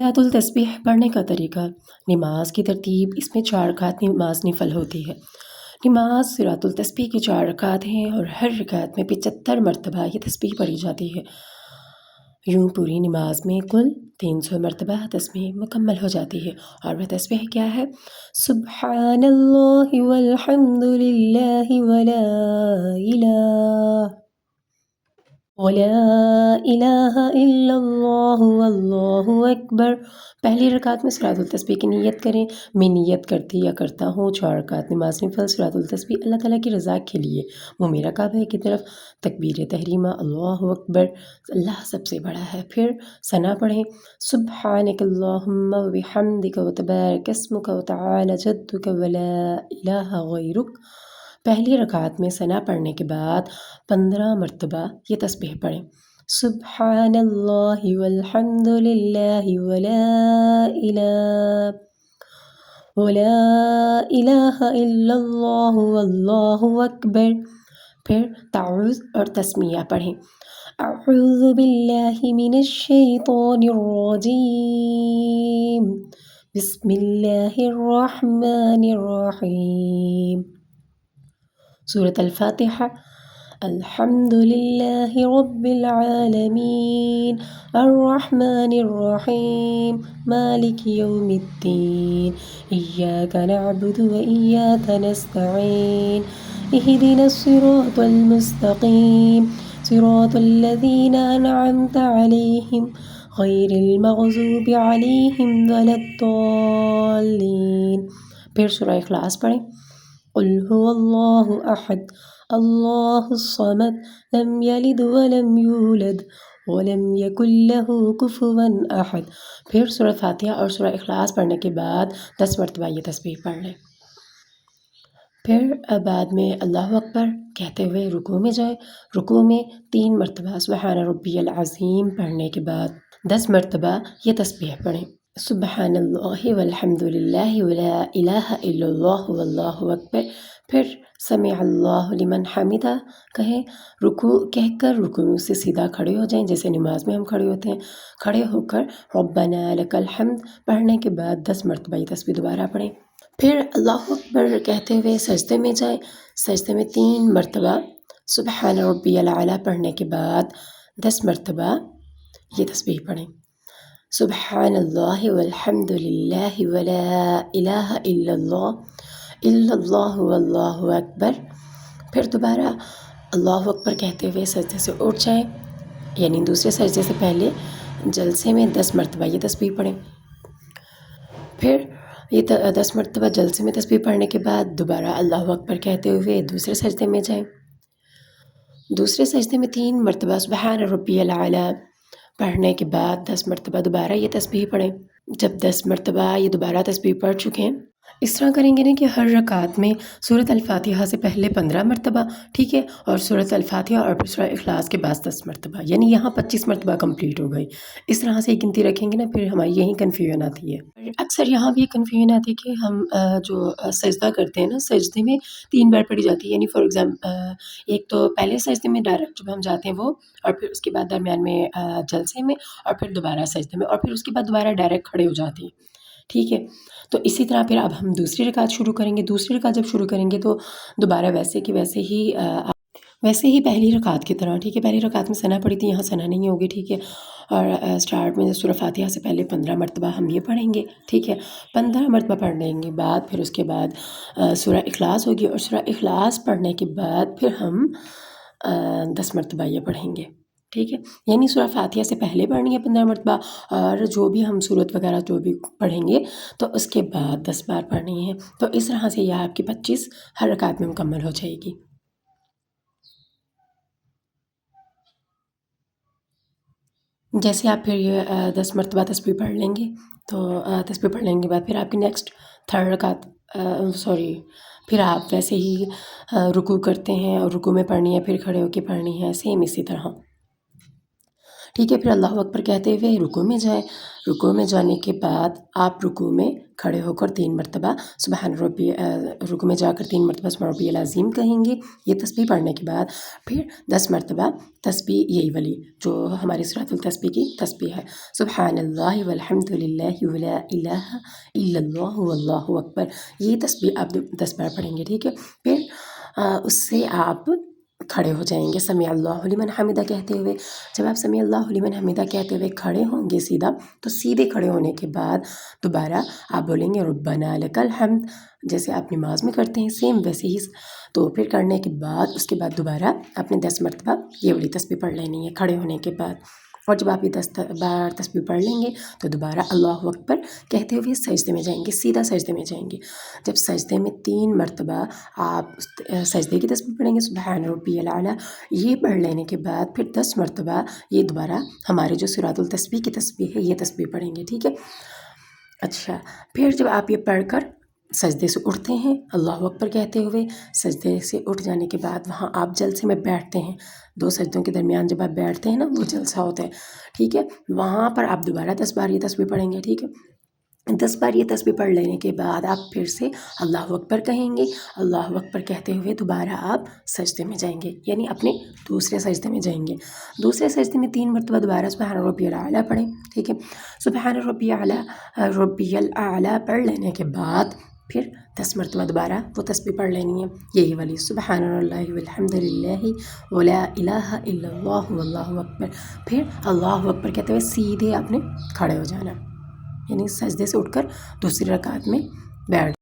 आयत तस्बीह पढ़ने का तरीका। नमाज की तरतीब। इसमें 4 रकात नमाज नफल होती है। नमाज सिरातुल तस्बीह की 4 रकात हैं और हर रकात में 75 मरतबा ये तस्बीह पढ़ी जाती है। यूँ पूरी नमाज में कुल 300 मरतबा तस्बीह मुकम्मल हो जाती है। और वह तस्बीह क्या है? सुब्हानल्लाहि वल्हम्दुलिल्लाहि वला इलाहा वला इलाहा इल्लल्लाहु वल्लाहु अकबर। पहली रकात में सिरातुल तस्बीह की नियत करें। मैं नियत करती या करता हूँ 4 रकात नमाज नफल सिरातुल तस्बीह अल्लाह ताला की रज़ा के लिए। मुँह मेरा काबा की तरफ। तकबीर तहरीमा अल्लाहु अकबर, अल्लाह सबसे बड़ा है। फिर सना पढ़ें। सुब्हानकल्लाहुम्मा व बिहम्दिका व तबारक अस्मुका व तआला जद्दुका व ला इलाहा गैरुक। पहली रकात में सना पढ़ने के बाद 15 मरतबा ये तस्बीह पढ़ें। सुब्हानल्लाहि वल्हम्दुलिल्लाहि वला इलाहा इल्लल्लाहु वल्लाहु अकबर। फिर ताउज़ और तस्मीया पढ़ें। अऊज़ु बिल्लाहि मिनश शैतानिर रजीम, बिस्मिल्लाहिर रहमानिर रहीम। सूरत अल-फातिहा। अल्हम्दुलिल्लाहि रब्बिल आलमीन, अर्रहमानिर रहीम, मालिकि यौमिद्दीन, इय्याका नअबुदु व इय्याका नस्तईन, इहदिनस सिरातल मुस्तकीम, सिरातल लज़ीना अनअमता अलैहिम गैरिल मग़ज़ूबि अलैहिम वलद्दाल्लीन। फिर सूरह इखलास पढ़ें। क़ुल हुवल्लाहु अहद, अल्लाहुस समद, लम यलिद वलम यूलद वलम यकुल लहू कुफुवन अहद। फिर सूरह फातिहा और सूरह इखलास पढ़ने के बाद 10 मरतबा ये तस्बीह पढ़ लें। फिर बाद में अल्लाहु अकबर कहते हुए रुकू में जाए। रुकू में 3 मरतबा सुब्हान रब्बियल अज़ीम पढ़ने के बाद 10 मरतबा ये तस्बीह पढ़ें। सुब्हानल्लाहि वल्हम्दुलिल्लाहि वला इलाहा इल्लल्लाहु वल्लाहु अकबर। फिर समिअल्लाहु लिमन हमिदा कहें। रुकू कहकर रुकू से सीधा खड़े हो जाएं, जैसे नमाज में हम खड़े होते हैं। खड़े होकर रब्बना लकल हम्द पढ़ने के बाद 10 मरतबा ये तस्बीह दोबारा पढ़ें। फिर अल्लाहु अकबर कहते हुए सजदे में जाएं। सजदे में 3 मरतबा सुब्हान रब्बियल आला पढ़ने के बाद 10 मरतबा ये तस्बीह पढ़ें। सुब्हानल्लाहि वल्हम्दुलिल्लाहि वला इलाहा इल्लल्लाहु वल्लाहु अकबर। फिर दोबारा अल्लाहु अकबर कहते हुए सजदे से उठ जाएं, यानी दूसरे सजदे से पहले जलसे में 10 मरतबा ये तस्बीह पढ़ें। फिर ये 10 मरतबा जलसे में तस्बीह पढ़ने के बाद दोबारा अल्लाहु अकबर कहते हुए दूसरे सजदे में जाएं। दूसरे सजदे में 3 मरतबा सुब्हान रब्बियल आला पढ़ने के बाद 10 मरतबा दोबारा ये तस्बीह पढ़ें। जब 10 मरतबा ये दोबारा तस्बीह पढ़ चुके हैं, इस तरह करेंगे ना कि हर रकात में सूरत अल-फातिहा से पहले 15 मरतबा, ठीक है, और सूरत अल-फातिहा और फिर सूरह इखलास के बाद 10 मरतबा, यानी यहाँ 25 मरतबा कंप्लीट हो गई। इस तरह से गिनती रखेंगे ना, फिर हमारी यही कन्फ्यूजन आती है। अक्सर यहाँ भी कन्फ्यूजन आती है कि हम सजदा करते हैं ना, सजदे में 3 बार पढ़ी जाती है, यानी फॉर एक तो पहले सजदे में डायरेक्ट जब हम जाते हैं वो, और फिर उसके बाद दरमियान में जलसे में, और फिर दोबारा सजदे में, और फिर उसके बाद दोबारा डायरेक्ट खड़े हो जाते हैं, ठीक है। तो इसी तरह फिर अब हम दूसरी रकात शुरू करेंगे। दूसरी रकात जब शुरू करेंगे तो दोबारा वैसे की वैसे ही पहली रकात की तरह, ठीक है। पहली रकात में सना पड़ी थी, यहाँ सना नहीं होगी, ठीक है। और स्टार्ट में सूरह फातिहा से पहले 15 मरतबा हम ये पढ़ेंगे, ठीक है। 15 मरतबा पढ़ने के बाद फिर उसके बाद सूरह इखलास होगी, और सूरह इखलास पढ़ने के बाद फिर हम 10 मरतबा ये पढ़ेंगे, ठीक है। यानी सूरह फातिहा से पहले पढ़नी है 15 मरतबा, और जो भी हम सूरत वगैरह जो भी पढ़ेंगे तो उसके बाद 10 बार पढ़नी है। तो इस तरह से यह आपकी 25 हर रकात में मुकम्मल हो जाएगी। जैसे आप फिर ये 10 मरतबा तस्बीह पढ़ लेंगे, तो तस्बीह पढ़ने के बाद फिर आपकी नेक्स्ट थर्ड रकात फिर आप वैसे ही रुकू करते हैं, और रुकू में पढ़नी है, फिर खड़े होकर पढ़नी है, सेम इसी तरह, ٹھیک ہے، پھر اللہ اکبر کہتے ہوئے رکوع میں جائیں. رکوع میں جانے کے بعد آپ رکوع میں کھڑے ہو کر 3 مرتبہ سبحان ربی رکوع میں جا کر 3 مرتبہ سبحان ربی العظیم کہیں گے. یہ تسبیح پڑھنے کے بعد پھر 10 مرتبہ تسبیح یہی والی جو ہماری سورۃ التسبیح کی تسبیح ہے، سبحان اللہ والحمد للہ ولا الہ الا اللہ واللہ اکبر. یہ تسبیح آپ 10 بار پڑھیں گے. ٹھیک ہے، پھر اس سے آپ کھڑے ہو جائیں گے سمیع اللہ لمن حمدہ کہتے ہوئے. جب آپ سمیع اللہ لمن حمدہ کہتے ہوئے کھڑے ہوں گے سیدھا، تو سیدھے کھڑے ہونے کے بعد دوبارہ آپ بولیں گے ربنا لک الحمد، جیسے آپ نماز میں کرتے ہیں سیم ویسے ہی. تو پھر کرنے کے بعد اس کے بعد دوبارہ آپ نے 10 مرتبہ یہ والی تسبیح پڑھ لینی ہے کھڑے ہونے کے بعد. اور جب آپ یہ 10 بار تسبیح پڑھ لیں گے تو دوبارہ اللہ اکبر کہتے ہوئے سجدے میں جائیں گے، سیدھا سجدے میں جائیں گے. جب سجدے میں 3 مرتبہ آپ سجدے کی تسبیح پڑھیں گے سبحان ربی الاعلیٰ، یہ پڑھ لینے کے بعد پھر 10 مرتبہ یہ دوبارہ ہمارے جو سورۃ التسبیح کی تسبیح ہے یہ تسبیح پڑھیں گے. ٹھیک ہے، اچھا پھر جب آپ یہ پڑھ کر سجدے سے اٹھتے ہیں اللہ اکبر کہتے ہوئے، سجدے سے اٹھ جانے کے بعد وہاں آپ جلسے میں بیٹھتے ہیں. 2 سجدوں کے درمیان جب آپ بیٹھتے ہیں نا وہ جلسہ ہوتا ہے. ٹھیک ہے، وہاں پر آپ دوبارہ 10 بار یہ تسبیح پڑھیں گے. ٹھیک ہے، 10 بار یہ تسبیح پڑھ لینے کے بعد آپ پھر سے اللہ اکبر کہیں گے. اللہ اکبر کہتے ہوئے دوبارہ آپ سجدے میں جائیں گے، یعنی اپنے دوسرے سجدے میں جائیں گے. دوسرے سجدے میں 3 مرتبہ دوبارہ سبحان ربی الاعلیٰ پڑھیں. ٹھیک ہے، سبحان ربی الاعلیٰ پڑھ لینے کے بعد پھر 10 مرتبہ دوبارہ وہ تسبیح پڑھ لینی ہے یہی والی سبحان اللہ والحمد للہ ولا الہ الا اللہ واللہ اکبر. پھر اللہ اکبر کہتے ہوئے سیدھے آپ نے کھڑے ہو جانا، یعنی سجدے سے اٹھ کر دوسری رکعت میں بیٹھ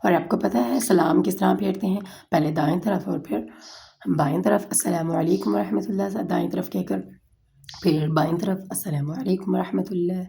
اور آپ کو پتہ ہے سلام کس طرح پھیرتے ہیں؟ پہلے دائیں طرف اور پھر بائیں طرف السلام علیکم ورحمۃ اللہ، دائیں طرف کہہ کر پھر بائیں طرف السلام علیکم ورحمۃ اللہ۔